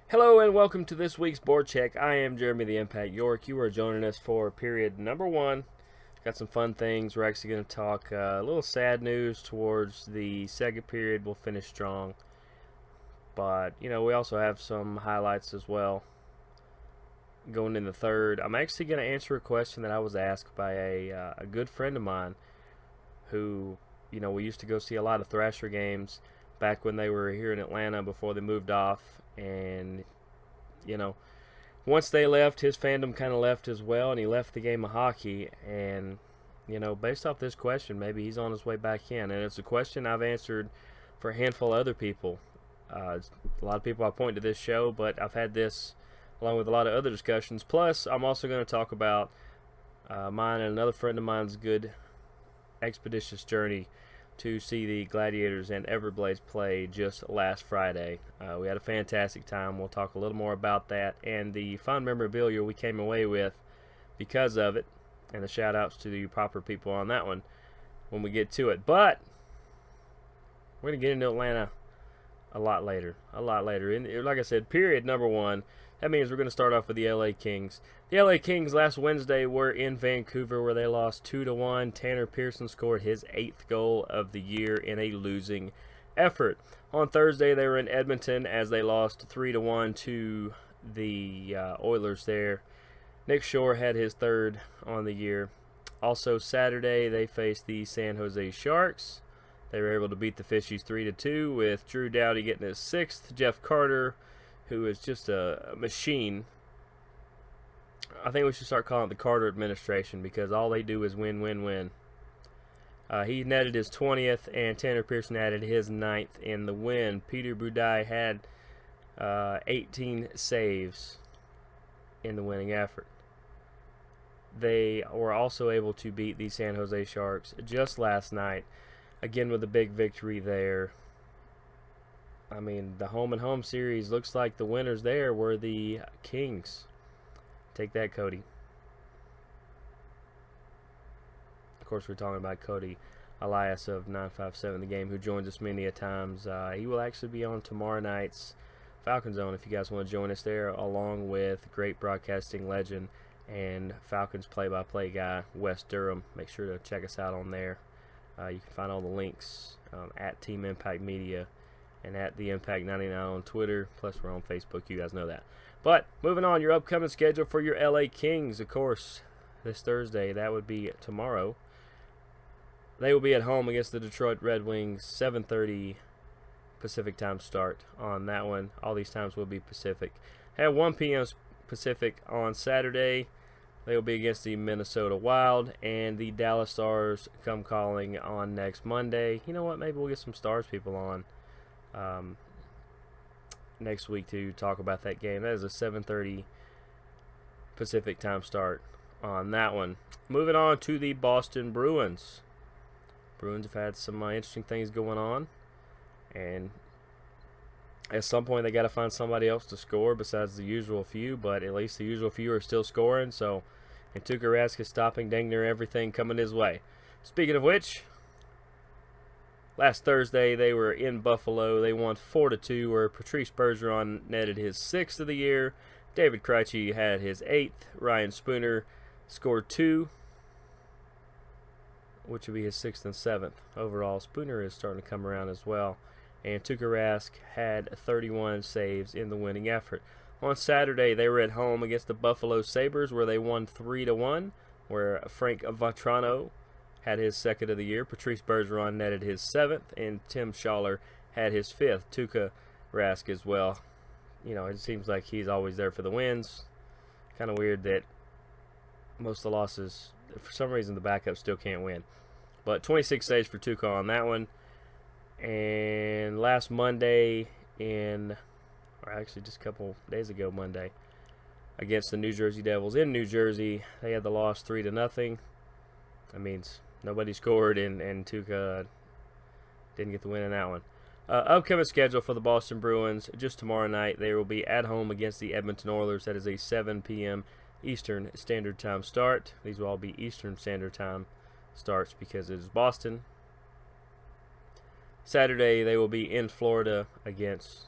Hello and welcome to this week's board check. I am Jeremy the Impact York. You are joining us for period number one. Got some fun things. We're actually going to talk a little sad news towards the second period. We'll finish strong. But, we also have some highlights as well going in the third. I'm actually going to answer a question that I was asked by a good friend of mine who, we used to go see a lot of Thrasher games back when they were here in Atlanta before they moved off. And, once they left, his fandom kind of left as well, and he left the game of hockey. And, based off this question, maybe he's on his way back in. And it's a question I've answered for a handful of other people. A lot of people I point to this show, but I've had this along with a lot of other discussions. Plus, I'm also going to talk about mine and another friend of mine's good expeditious journey to see the Gladiators and Everblades play just last Friday. We had a fantastic time. We'll talk a little more about that and the fun memorabilia we came away with because of it, and the shout outs to the proper people on that one when we get to it. But we're going to get into Atlanta a lot later. And like I said, period number one. That means we're going to start off with the LA Kings. The LA Kings last Wednesday were in Vancouver where they lost 2-1. Tanner Pearson scored his 8th goal of the year in a losing effort. On Thursday, they were in Edmonton as they lost 3-1 to the Oilers there. Nick Shore had his 3rd on the year. Also Saturday, they faced the San Jose Sharks. They were able to beat the Fishies 3-2 with Drew Doughty getting his 6th. Jeff Carter, who is just a machine. I think we should start calling it the Carter administration because all they do is win, win, win. He netted his 20th, and Tanner Pearson added his 9th in the win. Peter Budaj had 18 saves in the winning effort. They were also able to beat the San Jose Sharks just last night, again with a big victory there. I mean, the home and home series looks like the winners there were the Kings. Take that, Cody. Of course, we're talking about Cody Elias of 957 The Game, who joins us many a times. He will actually be on tomorrow night's Falcon Zone if you guys want to join us there, along with great broadcasting legend and Falcons play-by-play guy, Wes Durham. Make sure to check us out on there. You can find all the links at Team Impact Media and at the Impact 99 on Twitter. Plus, we're on Facebook. You guys know that. But moving on, your upcoming schedule for your LA Kings, of course, this Thursday. That would be tomorrow. They will be at home against the Detroit Red Wings, 7:30 Pacific time start on that one. All these times will be Pacific. At 1 p.m. Pacific on Saturday, they will be against the Minnesota Wild, and the Dallas Stars come calling on next Monday. You know what? Maybe we'll get some Stars people on next week to talk about that game. That is a 7:30 Pacific time start on that one. Moving on to the Boston Bruins. Bruins have had some interesting things going on, and at some point they got to find somebody else to score besides the usual few, but at least the usual few are still scoring. So, and Tuukka Rask is stopping dang near everything coming his way. Speaking of which, last Thursday, they were in Buffalo. They won 4-2, where Patrice Bergeron netted his 6th of the year. David Krejci had his 8th. Ryan Spooner scored 2, which would be his 6th and 7th. Overall, Spooner is starting to come around as well. And Tuukka Rask had 31 saves in the winning effort. On Saturday, they were at home against the Buffalo Sabres, where they won 3-1, where Frank Vatrano had his 2nd of the year. Patrice Bergeron netted his 7th, and Tim Schaller had his 5th. Tuukka Rask as well. It seems like he's always there for the wins. Kind of weird that most of the losses, for some reason, the backup still can't win. But 26 saves for Tuukka on that one. And last Monday or actually just a couple days ago Monday, against the New Jersey Devils in New Jersey, they had the loss 3-0. That means nobody scored, and Tuukka didn't get the win in that one. Upcoming schedule for the Boston Bruins, just tomorrow night, they will be at home against the Edmonton Oilers. That is a 7 p.m. Eastern Standard Time start. These will all be Eastern Standard Time starts because it is Boston. Saturday, they will be in Florida against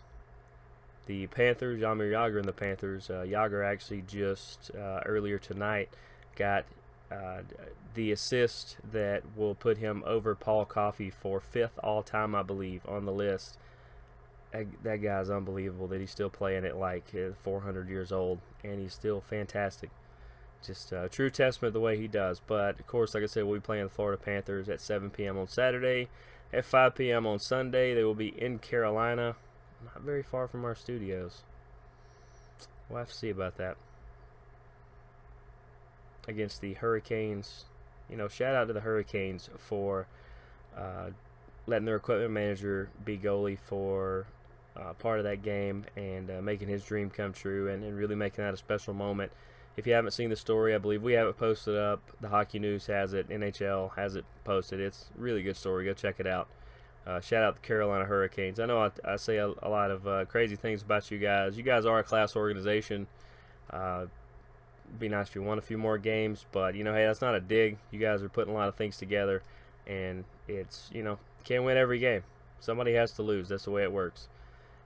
the Panthers, Jaromir Jagr and the Panthers. Jagr actually just earlier tonight got the assist that will put him over Paul Coffey for 5th all-time, I believe, on the list. That guy's unbelievable that he's still playing at like 400 years old, and he's still fantastic. Just a true testament the way he does. But, of course, like I said, we'll be playing the Florida Panthers at 7 p.m. on Saturday. At 5 p.m. on Sunday, they will be in Carolina, not very far from our studios. We'll have to see about that. Against the Hurricanes. You know, shout out to the Hurricanes for letting their equipment manager be goalie for part of that game and making his dream come true and really making that a special moment. If you haven't seen the story, I believe we have it posted up. The Hockey News has it. NHL has it posted. It's a really good story. Go check it out. Shout out the Carolina Hurricanes. I know I say a lot of crazy things about you guys. You guys are a class organization. Be nice if you won a few more games, but, you know, hey, that's not a dig. You guys are putting a lot of things together, and it's, you know, can't win every game. Somebody has to lose. That's the way it works.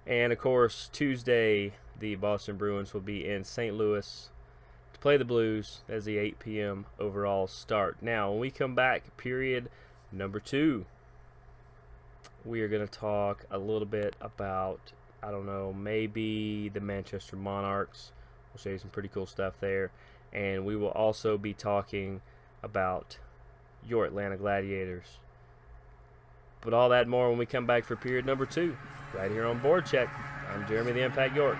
And, of course, Tuesday, the Boston Bruins will be in St. Louis to play the Blues as the 8 p.m. overall start. Now, when we come back, period number 2, we are going to talk a little bit about, I don't know, maybe the Manchester Monarchs. We'll show you some pretty cool stuff there. And we will also be talking about your Atlanta Gladiators. But all that more when we come back for period number 2, right here on BoardCheck. I'm Jeremy the Impact York.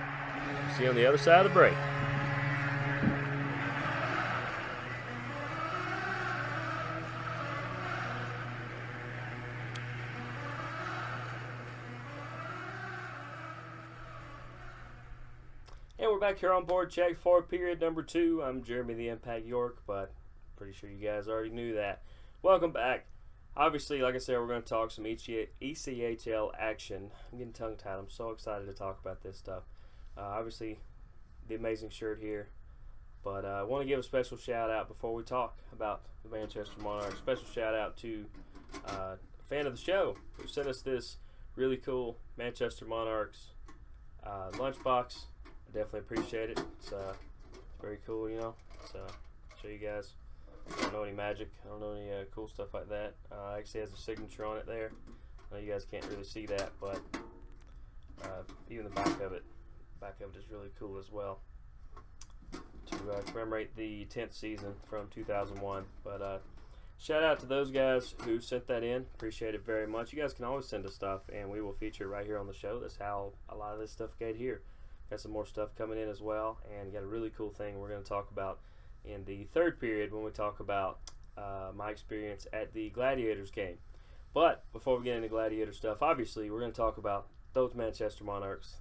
See you on the other side of the break. And we're back here on BoardCheck for period number 2. I'm Jeremy the Impact York, but pretty sure you guys already knew that. Welcome back. Obviously, like I said, we're going to talk some ECHL action. I'm getting tongue-tied. I'm so excited to talk about this stuff. Obviously, the amazing shirt here. But I want to give a special shout-out before we talk about the Manchester Monarchs. Special shout-out to a fan of the show who sent us this really cool Manchester Monarchs lunchbox. I definitely appreciate it. It's very cool, you know. Show you guys. I don't know any magic. I don't know any cool stuff like that. Actually has a signature on it there. I know you guys can't really see that, but even the back of it is really cool as well. To commemorate the 10th season from 2001. But shout out to those guys who sent that in. Appreciate it very much. You guys can always send us stuff, and we will feature it right here on the show. That's how a lot of this stuff got here. Got some more stuff coming in as well, and got a really cool thing we're going to talk about in the third period when we talk about my experience at the Gladiators game. But before we get into Gladiator stuff, obviously we're going to talk about those Manchester Monarchs.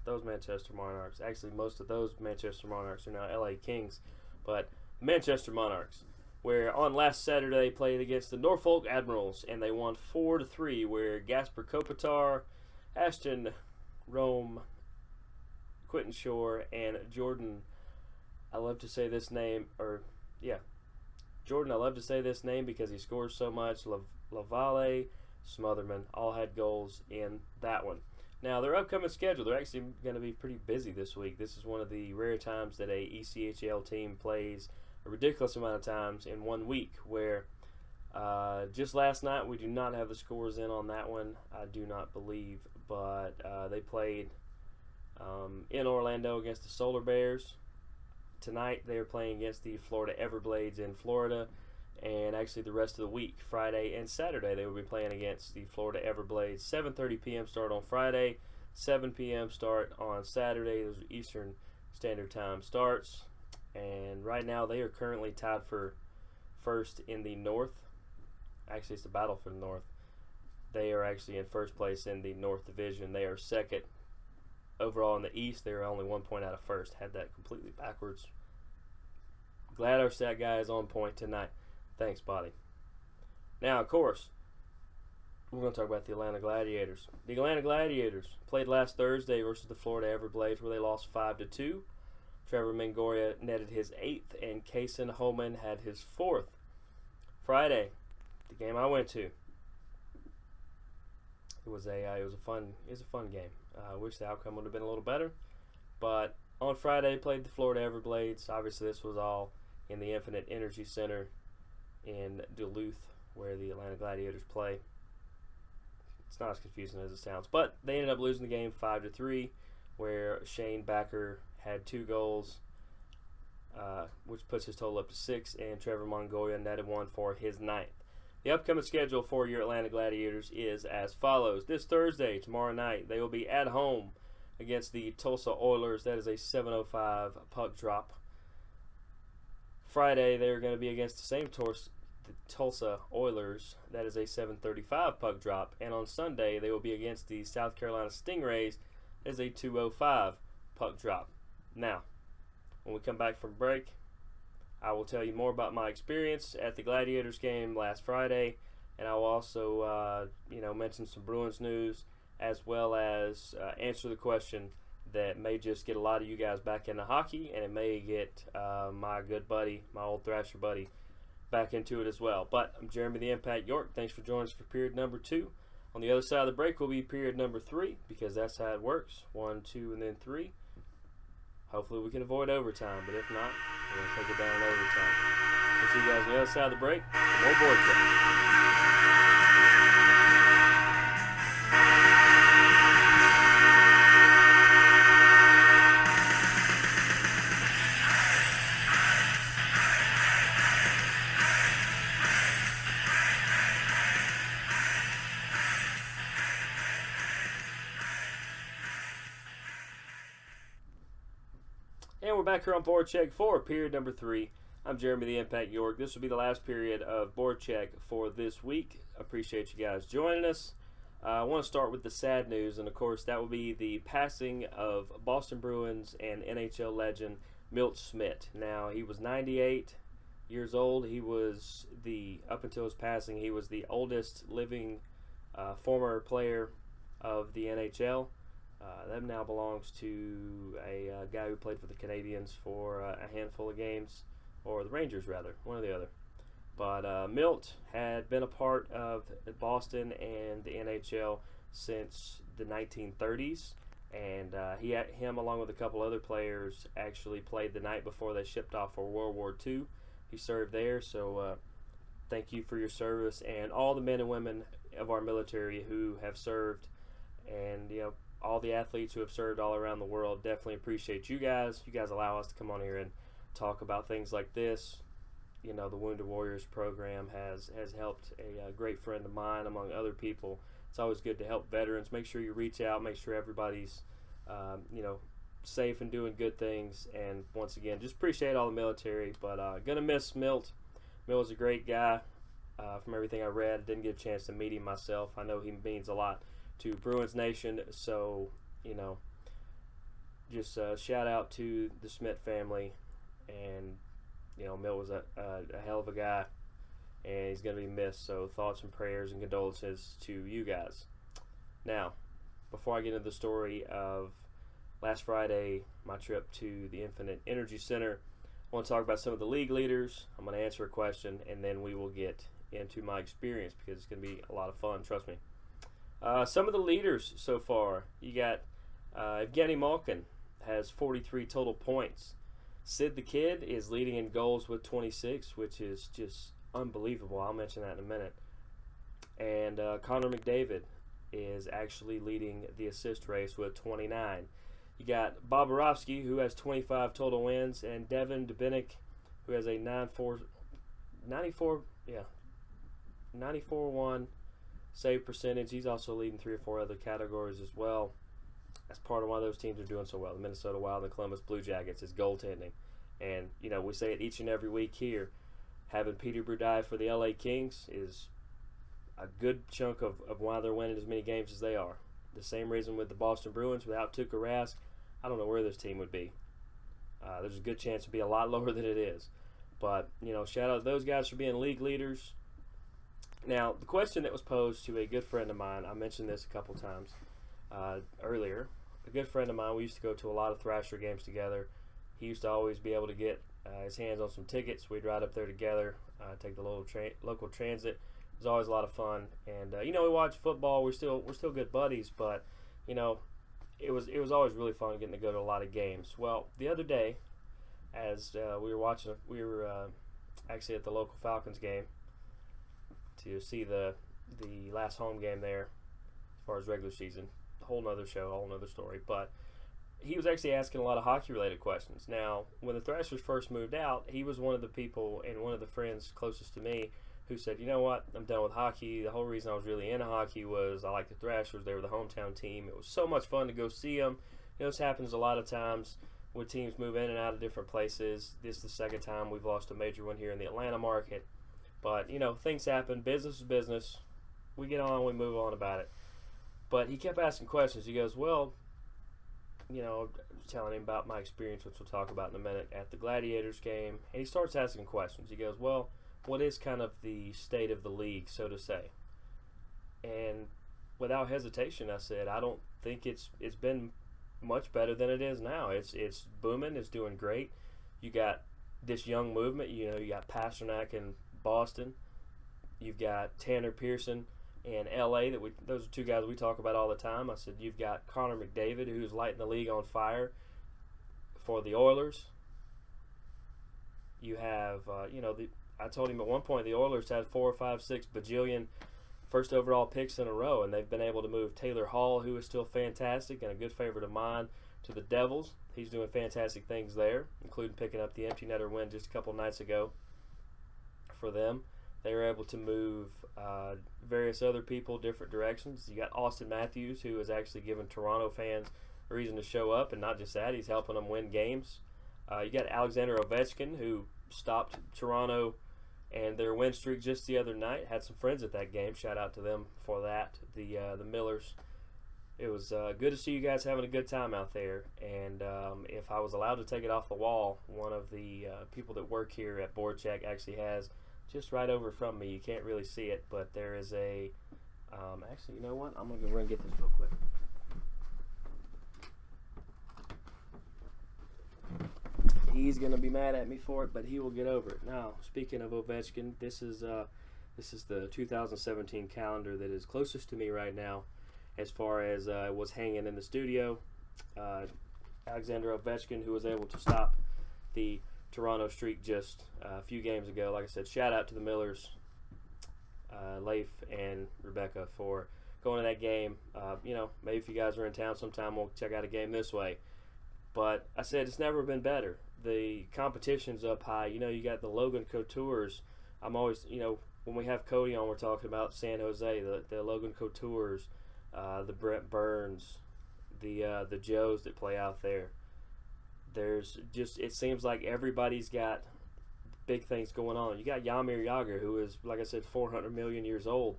Actually, most of those Manchester Monarchs are now LA Kings, but Manchester Monarchs, where on last Saturday they played against the Norfolk Admirals, and they won 4-3, where Gasper Kopitar, Ashton Rome, Quentin Shore, and Jordan, I love to say this name because he scores so much. Lavalle, Smotherman all had goals in that one. Now, their upcoming schedule, they're actually going to be pretty busy this week. This is one of the rare times that a ECHL team plays a ridiculous amount of times in 1 week, where just last night we do not have the scores in on that one, I do not believe, but they played in Orlando against the Solar Bears. Tonight they are playing against the Florida Everblades in Florida, and actually the rest of the week, Friday and Saturday, they will be playing against the Florida Everblades. 7:30 p.m. start on Friday, 7 p.m. start on Saturday. Those are Eastern Standard Time starts, and right now they are currently tied for first in the North. Actually, it's the battle for the North. They are actually in first place in the North Division. They are second overall in the East. They are only 1 point out of first. Had that completely backwards. Glad our stat guy is on point tonight. Thanks, buddy. Now, of course, we're going to talk about the Atlanta Gladiators. The Atlanta Gladiators played last Thursday versus the Florida Everblades, where they lost 5-2. Trevor Mangoria netted his 8th, and Kaysen Holman had his 4th. Friday, the game I went to, it was a fun game. I wish the outcome would have been a little better. But on Friday, played the Florida Everblades. Obviously, this was all in the Infinite Energy Center in Duluth, where the Atlanta Gladiators play. It's not as confusing as it sounds. But they ended up losing the game 5-3, where Shane Backer had 2 goals, which puts his total up to 6, and Trevor Mongolia netted 1 for his 9th. The upcoming schedule for your Atlanta Gladiators is as follows. This Thursday, tomorrow night, they will be at home against the Tulsa Oilers. That is a 7:05 puck drop. Friday, they're going to be against the same the Tulsa Oilers. That is a 7:35 puck drop. And on Sunday, they will be against the South Carolina Stingrays. That is a 2:05 puck drop. Now, when we come back from break, I will tell you more about my experience at the Gladiators game last Friday, and I will also, mention some Bruins news, as well as answer the question that may just get a lot of you guys back into hockey, and it may get my good buddy, my old Thrasher buddy, back into it as well. But I'm Jeremy the Impact York. Thanks for joining us for period number 2. On the other side of the break will be period number 3, because that's how it works. 1, 2, and then 3. Hopefully we can avoid overtime, but if not, we're going to take it down in overtime. We'll see you guys on the other side of the break for more BoardCheck. And we're back here on BoardCheck for period number 3. I'm Jeremy the Impact York. This will be the last period of BoardCheck for this week. Appreciate you guys joining us. I want to start with the sad news, and of course that will be the passing of Boston Bruins and NHL legend Milt Schmidt. Now, he was 98 years old. He was up until his passing, he was the oldest living former player of the NHL. That now belongs to a guy who played for the Canadiens for a handful of games, or the Rangers rather, one or the other. But Milt had been a part of Boston and the NHL since the 1930s, and him along with a couple other players actually played the night before they shipped off for World War II. He served there, so thank you for your service, and all the men and women of our military who have served, and all the athletes who have served all around the world. Definitely appreciate you guys. You guys allow us to come on here and talk about things like this. The Wounded Warriors program has helped a great friend of mine, among other people. It's always good to help veterans. Make sure you reach out. Make sure everybody's, safe and doing good things. And once again, just appreciate all the military. But gonna miss Milt. Milt was a great guy. From everything I read, didn't get a chance to meet him myself. I know he means a lot to Bruins Nation, so just shout out to the Schmidt family, and Milt was a hell of a guy, and he's going to be missed, so thoughts and prayers and condolences to you guys. Now, before I get into the story of last Friday, my trip to the Infinite Energy Center, I want to talk about some of the league leaders. I'm going to answer a question, and then we will get into my experience, because it's going to be a lot of fun, trust me. Some of the leaders so far, you got Evgeny Malkin has 43 total points. Sid the Kid is leading in goals with 26, which is just unbelievable. I'll mention that in a minute. And Connor McDavid is actually leading the assist race with 29. You got Bobrovsky, who has 25 total wins, and Devin Dubnyk, who has a 94-1 save percentage. He's also leading 3 or 4 other categories as well. That's part of why those teams are doing so well. The Minnesota Wild and the Columbus Blue Jackets is goaltending. And, we say it each and every week here. Having Peter Budaj for the LA Kings is a good chunk of why they're winning as many games as they are. The same reason with the Boston Bruins. Without Tuukka Rask, I don't know where this team would be. There's a good chance it'd be a lot lower than it is. But, shout out to those guys for being league leaders. Now, the question that was posed to a good friend of mine, I mentioned this a couple times earlier. A good friend of mine, we used to go to a lot of Thrasher games together. He used to always be able to get his hands on some tickets. We'd ride up there together, take the local transit. It was always a lot of fun. And, we watch football. We're still good buddies, but, it was always really fun getting to go to a lot of games. Well, the other day, as we were actually at the local Falcons game to see the last home game there as far as regular season. A whole nother show, a whole nother story. But he was actually asking a lot of hockey related questions. Now, when the Thrashers first moved out, he was one of the people and one of the friends closest to me who said, you know what, I'm done with hockey. The whole reason I was really into hockey was I liked the Thrashers. They were the hometown team. It was so much fun to go see them. You know, this happens a lot of times when teams move in and out of different places. This is the second time we've lost a major one here in the Atlanta market. But, you know, things happen. Business is business. We get on, we move on about it. But he kept asking questions. He goes, well, you know, I was telling him about my experience, which we'll talk about in a minute, at the Gladiators game. And he starts asking questions. He goes, well, what is kind of the state of the league, so to say? And without hesitation, I said, I don't think it's been much better than it is now. It's booming. It's doing great. You got this young movement. You know, you got Pasternak in Boston. You've got Tanner Pearson in L.A. Those are two guys we talk about all the time. I said you've got Connor McDavid, who's lighting the league on fire for the Oilers. You have, I told him at one point the Oilers had 4 or 5, 6 bajillion first overall picks in a row, and they've been able to move Taylor Hall, who is still fantastic and a good favorite of mine, to the Devils. He's doing fantastic things there, including picking up the empty netter win just a couple nights ago for them. They were able to move various other people different directions. You got Austin Matthews, who has actually given Toronto fans a reason to show up, and not just that, he's helping them win games. You got Alexander Ovechkin, who stopped Toronto and their win streak just the other night. Had some friends at that game. Shout out to them for that. The Millers. It was good to see you guys having a good time out there. And if I was allowed to take it off the wall, one of the people that work here at BoardCheck actually has, just right over from me, you can't really see it, but there is a actually, you know what? I'm going to go run and get this real quick. He's going to be mad at me for it, but he will get over it. Now, speaking of Ovechkin, this is the 2017 calendar that is closest to me right now as far as what's hanging in the studio. Alexander Ovechkin, who was able to stop the Toronto streak just a few games ago. Like I said, shout out to the Millers, Leif and Rebecca, for going to that game. Maybe if you guys are in town sometime, we'll check out a game this way. But I said it's never been better. The competition's up high. You know, you got the Logan Coutures. I'm always, when we have Cody on, we're talking about San Jose, the Logan Coutures, the Brent Burns, the Joes that play out there. There's just, it seems like everybody's got big things going on. You got Jaromir Jagr, who is, like I said, 400 million years old.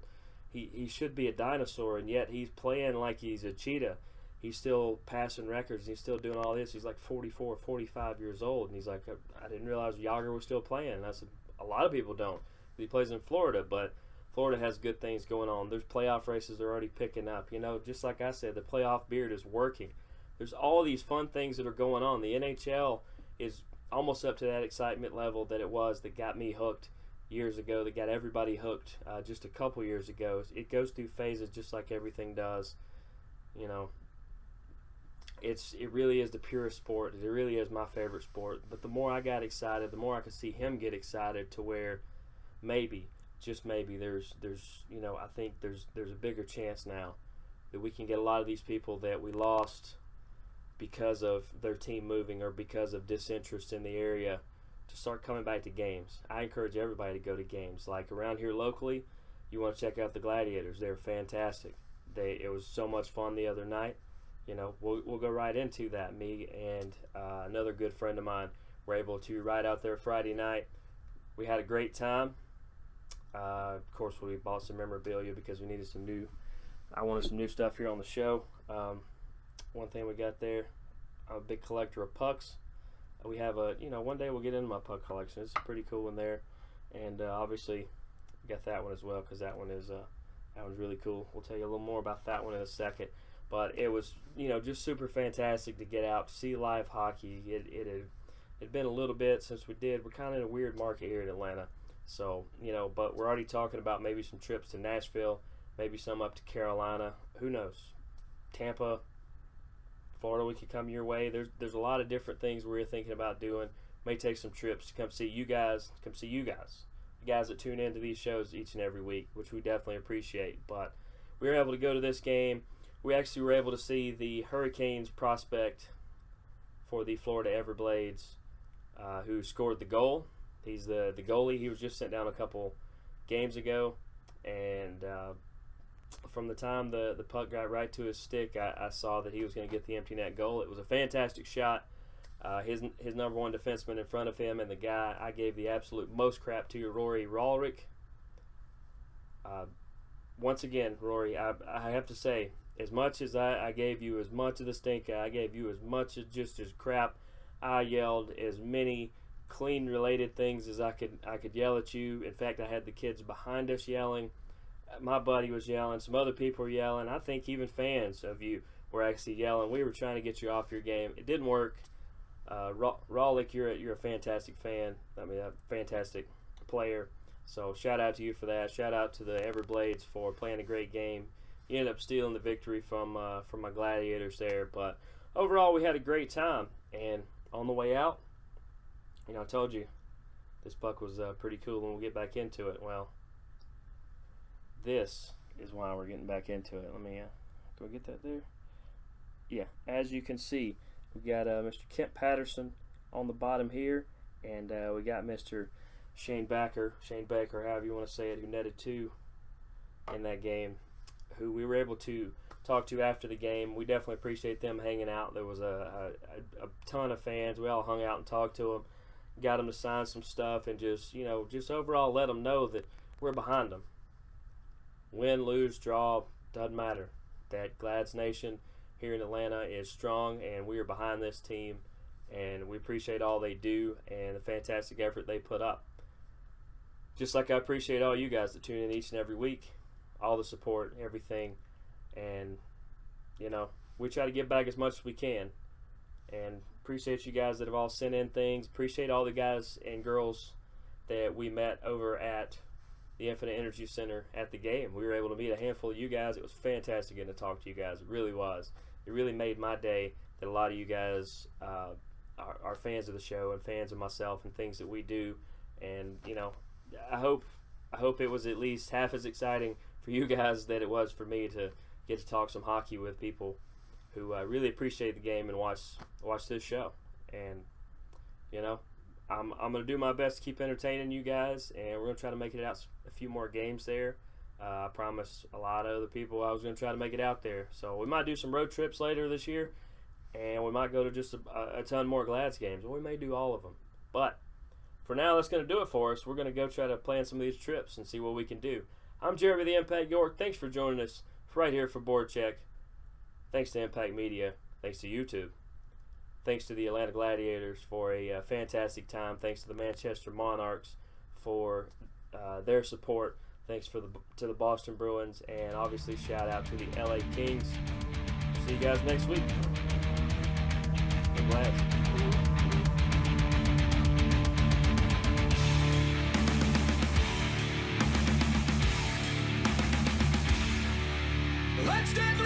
He should be a dinosaur, and yet he's playing like he's a cheetah. He's still passing records. He's still doing all this. He's like 44, 45 years old. And he's like, I didn't realize Jagr was still playing. And I said, a lot of people don't. He plays in Florida, but Florida has good things going on. There's playoff races they're already picking up. Just like I said, the playoff beard is working. There's all these fun things that are going on. The NHL is almost up to that excitement level that it was that got me hooked years ago, that got everybody hooked just a couple years ago. It goes through phases just like everything does. It really is the purest sport. It really is my favorite sport. But the more I got excited, the more I could see him get excited, to where maybe, just maybe, there's I think there's a bigger chance now that we can get a lot of these people that we lost because of their team moving or because of disinterest in the area to start coming back to games. I encourage everybody to go to games. Like around here locally, you want to check out the Gladiators. They're fantastic. It was so much fun the other night. We'll go right into that. Me and another good friend of mine were able to ride out there Friday night. We had a great time. Of course, we bought some memorabilia because we needed I wanted some new stuff here on the show. One thing we got there, I'm a big collector of pucks. We have one day we'll get into my puck collection. It's pretty cool in there. And obviously, got that one as well, because that one's really cool. We'll tell you a little more about that one in a second. But it was, just super fantastic to get out to see live hockey. It had been a little bit since we did. We're kind of in a weird market here in Atlanta. So, but we're already talking about maybe some trips to Nashville, maybe some up to Carolina. Who knows? Tampa. we can come your way. There's a lot of different things we're thinking about doing. May take some trips to come see you guys, the guys that tune into these shows each and every week, which we definitely appreciate. But we were able to go to this game. We actually were able to see the Hurricanes prospect for the Florida Everblades, who scored the goal. He's the goalie. He was just sent down a couple games ago, and from the time the puck got right to his stick, I saw that he was going to get the empty net goal. It was a fantastic shot. His number one defenseman in front of him, and the guy I gave the absolute most crap to, Rory Ralrick. Once again, Rory, I have to say, as much as I gave you as much of the stink, I gave you as much as just as crap. I yelled as many clean related things as I could yell at you. In fact, I had the kids behind us yelling. My buddy was yelling. Some other people were yelling. I think even fans of you were actually yelling. We were trying to get you off your game. It didn't work. Raleigh, you're a fantastic fan. I mean, a fantastic player. So shout out to you for that. Shout out to the Everblades for playing a great game. You ended up stealing the victory from my Gladiators there. But overall, we had a great time. And on the way out, I told you this puck was pretty cool when we get back into it. Well, this is why we're getting back into it. Let me go get that there. Yeah, as you can see, we got Mr. Kent Patterson on the bottom here, and we got Mr. Shane Baker, however you want to say it, who netted 2 in that game, who we were able to talk to after the game. We definitely appreciate them hanging out. There was a ton of fans. We all hung out and talked to them, got them to sign some stuff, and just overall let them know that we're behind them. Win, lose, draw, doesn't matter. That Glads Nation here in Atlanta is strong, and we are behind this team, and we appreciate all they do and the fantastic effort they put up. Just like I appreciate all you guys that tune in each and every week, all the support, everything, and we try to give back as much as we can, and appreciate you guys that have all sent in things. Appreciate all the guys and girls that we met over at the Infinite Energy Center at the game. We were able to meet a handful of you guys. It was fantastic getting to talk to you guys. It really was. It really made my day that a lot of you guys are fans of the show and fans of myself and things that we do. And I hope it was at least half as exciting for you guys that it was for me to get to talk some hockey with people who really appreciate the game and watch this show. And I'm going to do my best to keep entertaining you guys, and we're going to try to make it out a few more games there. I promised a lot of other people I was going to try to make it out there. So we might do some road trips later this year, and we might go to just a ton more Glads games, or we may do all of them. But for now, that's going to do it for us. We're going to go try to plan some of these trips and see what we can do. I'm Jeremy the Impact York. Thanks for joining us right here for BoardCheck. Thanks to Impact Media. Thanks to YouTube. Thanks to the Atlanta Gladiators for a fantastic time. Thanks to the Manchester Monarchs for their support. Thanks to the Boston Bruins, and obviously shout out to the LA Kings. See you guys next week. I'm glad. Let's get